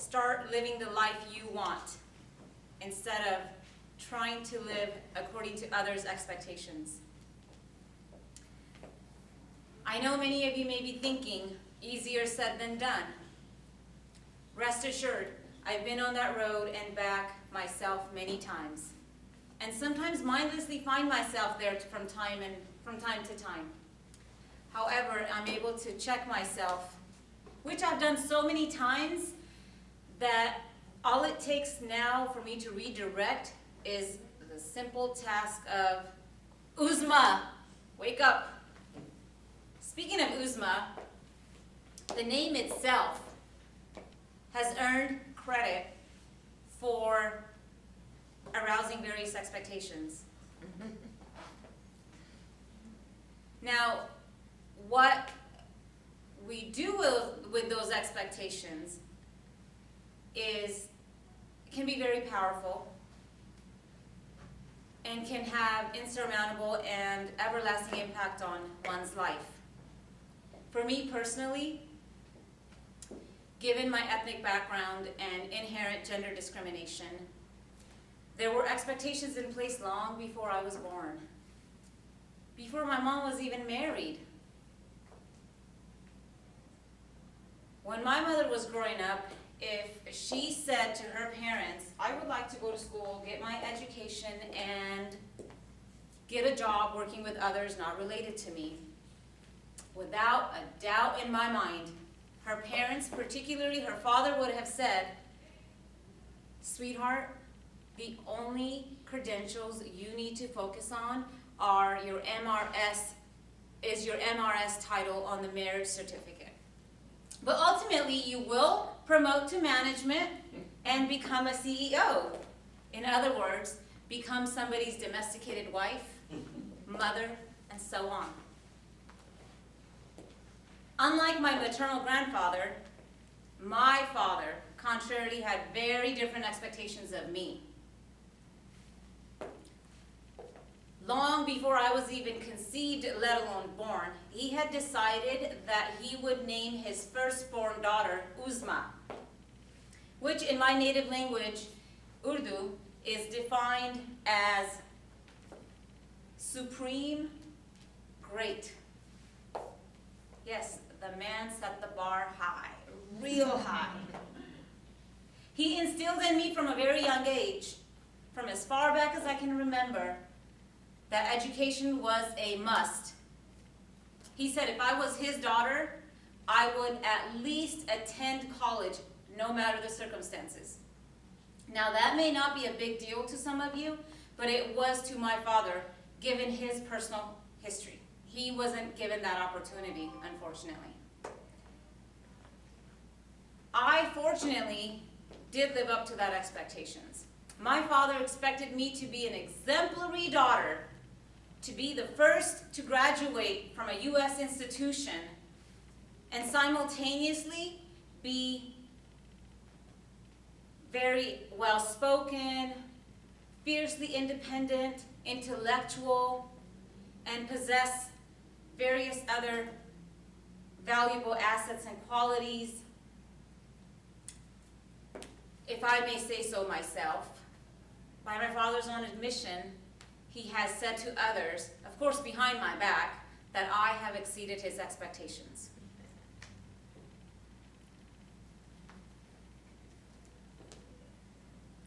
start living the life you want instead of trying to live according to others' expectations. I know many of you may be thinking, easier said than done. Rest assured, I've been on that road and back myself many times, and sometimes mindlessly find myself there from time to time. However, I'm able to check myself, which I've done so many times that all it takes now for me to redirect is the simple task of, Uzma, wake up. Speaking of Uzma, the name itself has earned credit for arousing various expectations. Now, what we do with those expectations can be very powerful and can have insurmountable and everlasting impact on one's life. For me personally, given my ethnic background and inherent gender discrimination, there were expectations in place long before I was born, before my mom was even married. When my mother was growing up, if she said to her parents, I would like to go to school, get my education, and get a job working with others not related to me, without a doubt in my mind, her parents, particularly her father, would have said, sweetheart, the only credentials you need to focus on are your MRS title on the marriage certificate. But ultimately, you will promote to management and become a CEO. In other words, become somebody's domesticated wife, mother, and so on. Unlike my maternal grandfather, my father, contrarily, had very different expectations of me. Long before I was even conceived, let alone born, he had decided that he would name his firstborn daughter Uzma, which in my native language, Urdu, is defined as supreme, great. Yes, the man set the bar high, real high. He instilled in me from a very young age, from as far back as I can remember, that education was a must. He said if I was his daughter, I would at least attend college, no matter the circumstances. Now that may not be a big deal to some of you, but it was to my father, given his personal history. He wasn't given that opportunity, unfortunately. I, fortunately, did live up to that expectations. My father expected me to be an exemplary daughter, to be the first to graduate from a U.S. institution, and simultaneously be very well-spoken, fiercely independent, intellectual, and possess various other valuable assets and qualities. If I may say so myself, by my father's own admission, he has said to others, of course behind my back, that I have exceeded his expectations.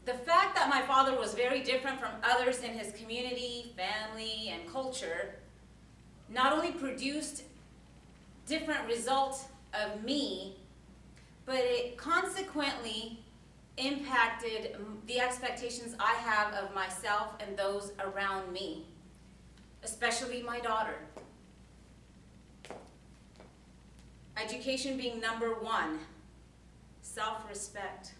The fact that my father was very different from others in his community, family, and culture not only produced different results of me, but it consequently impacted the expectations I have of myself and those around me, especially my daughter. Education being number one, self-respect,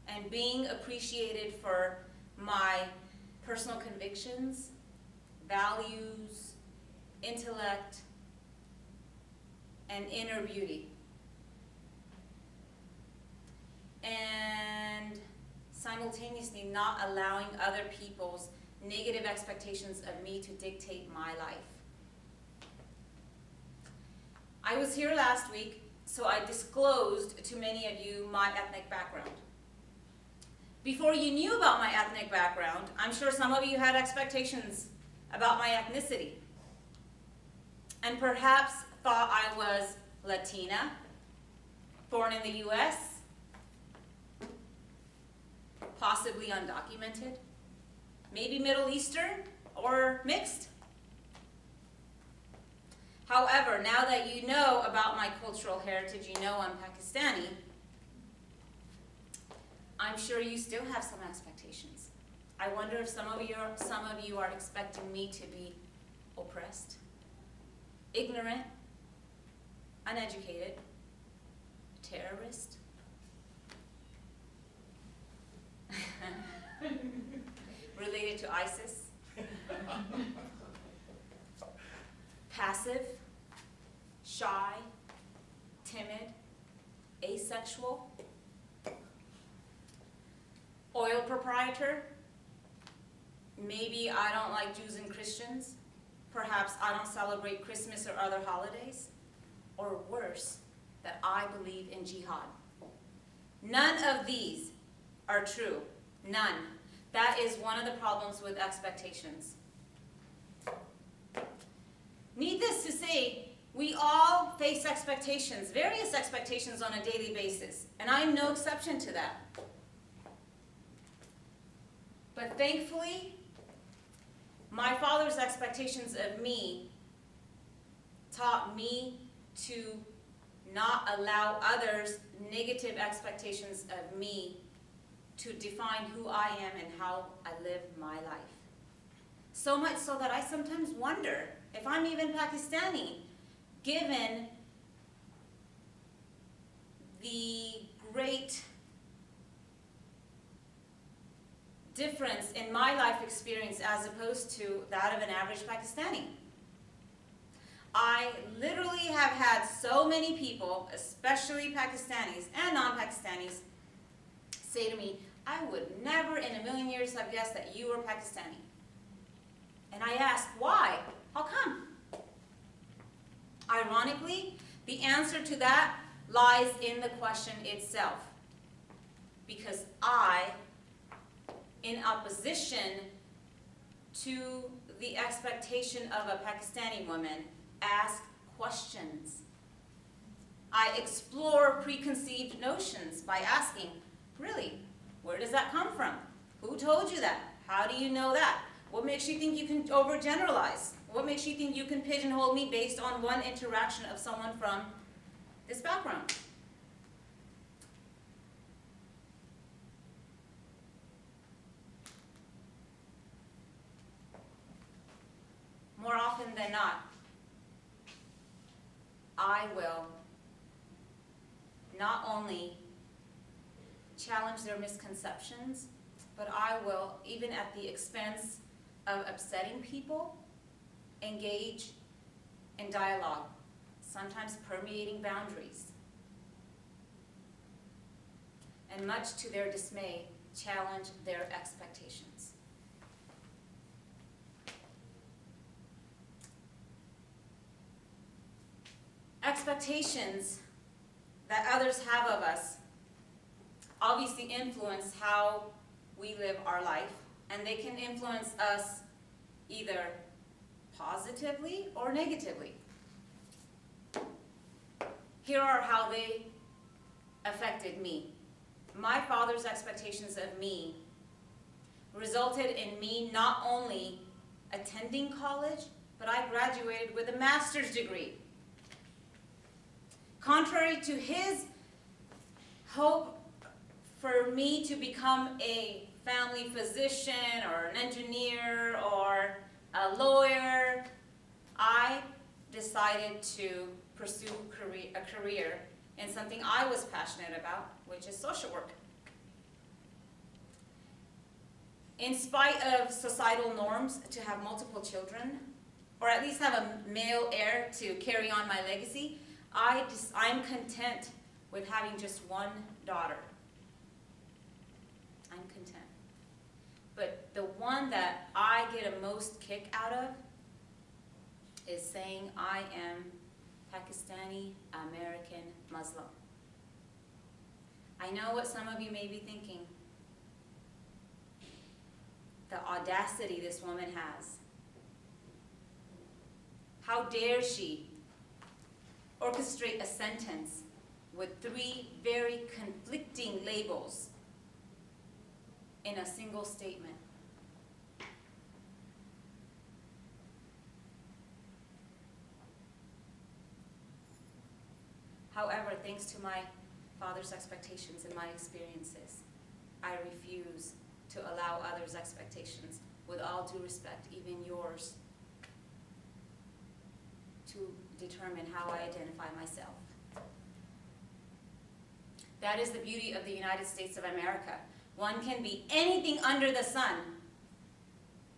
and being appreciated for my personal convictions, values, intellect, and inner beauty. And simultaneously not allowing other people's negative expectations of me to dictate my life. I was here last week so I disclosed to many of you my ethnic background. Before you knew about my ethnic background, I'm sure some of you had expectations about my ethnicity, and perhaps thought I was Latina, born in the US, possibly undocumented, maybe Middle Eastern or mixed. However, now that you know about my cultural heritage, you know I'm Pakistani, I'm sure you still have some expectations. I wonder if some of you are expecting me to be oppressed, ignorant, uneducated, terrorist. Related to ISIS. Passive, shy, timid, asexual, oil proprietor. Maybe I don't like Jews and Christians. Perhaps I don't celebrate Christmas or other holidays. Or worse, that I believe in jihad. None of these are true. None. That is one of the problems with expectations. Needless to say, we all face expectations, various expectations on a daily basis, and I'm no exception to that. But thankfully, my father's expectations of me taught me to not allow others' negative expectations of me to define who I am and how I live my life. So much so that I sometimes wonder if I'm even Pakistani, given the great difference in my life experience as opposed to that of an average Pakistani. I literally have had so many people, especially Pakistanis and non-Pakistanis, say to me, I would never in a million years have guessed that you were Pakistani. And I ask, why? How come? Ironically, the answer to that lies in the question itself. Because I, in opposition to the expectation of a Pakistani woman, ask questions. I explore preconceived notions by asking, really, where does that come from? Who told you that? How do you know that? What makes you think you can overgeneralize? What makes you think you can pigeonhole me based on one interaction of someone from this background? More often than not, I will not only challenge their misconceptions, but I will, even at the expense of upsetting people, engage in dialogue, sometimes permeating boundaries, and much to their dismay, challenge their expectations. Expectations that others have of us obviously influence how we live our life, and they can influence us either positively or negatively. Here are how they affected me. My father's expectations of me resulted in me not only attending college, but I graduated with a master's degree. Contrary to his hope for me to become a family physician or an engineer or a lawyer, I decided to pursue a career in something I was passionate about, which is social work. In spite of societal norms to have multiple children, or at least have a male heir to carry on my legacy, I'm content with having just one daughter. I'm content. But the one that I get a most kick out of is saying I am Pakistani American Muslim. I know what some of you may be thinking. The audacity this woman has. How dare she orchestrate a sentence with 3 very conflicting labels in a single statement? However, thanks to my father's expectations and my experiences, I refuse to allow others' expectations, with all due respect, even yours, to determine how I identify myself. That is the beauty of the United States of America. One can be anything under the sun,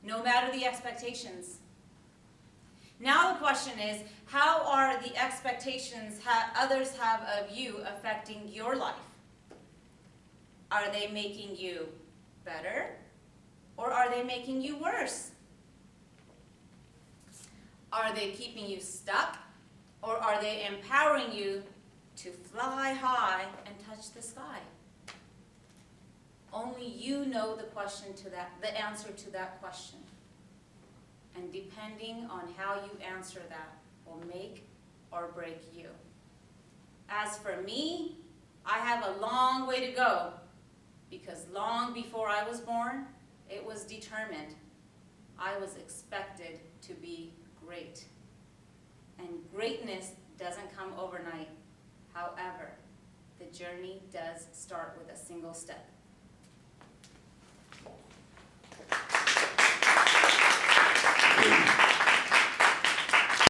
no matter the expectations. Now the question is, how are the expectations others have of you affecting your life? Are they making you better, or are they making you worse? Are they keeping you stuck, or are they empowering you to fly high and touch the sky? Only you know the answer to that question. And depending on how you answer that will make or break you. As for me, I have a long way to go, because long before I was born, it was determined I was expected to be great. And greatness doesn't come overnight. However, the journey does start with a single step.